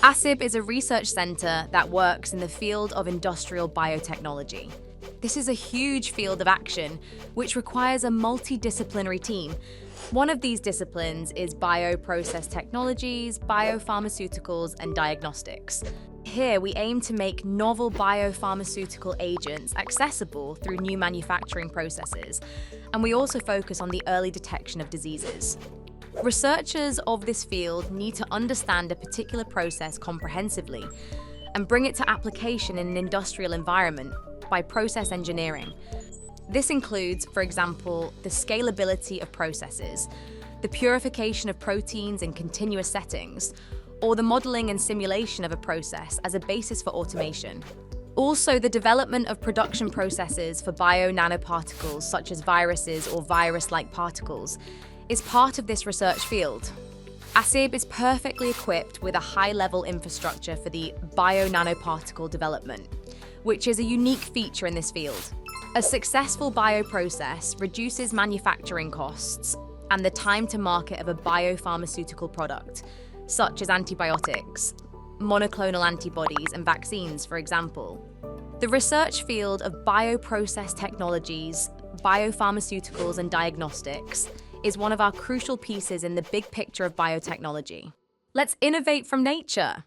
ASIB is a research center that works in the field of industrial biotechnology. This is a huge field of action, which requires a multidisciplinary team. One of these disciplines is bioprocess technologies, biopharmaceuticals, and diagnostics. Here, we aim to make novel biopharmaceutical agents accessible through new manufacturing processes, and we also focus on the early detection of diseases. Researchers of this field need to understand a particular process comprehensively and bring it to application in an industrial environment by process engineering. This includes, for example, the scalability of processes, the purification of proteins in continuous settings, or the modeling and simulation of a process as a basis for automation. Also, the development of production processes for bionanoparticles, such as viruses or virus-like particles, is part of this research field. ASIB is perfectly equipped with a high-level infrastructure for the bionanoparticle development, which is a unique feature in this field. A successful bioprocess reduces manufacturing costs and the time to market of a biopharmaceutical product, such as antibiotics, monoclonal antibodies, and vaccines, for example. The research field of bioprocess technologies, biopharmaceuticals, and diagnostics is one of our crucial pieces in the big picture of biotechnology. Let's innovate from nature.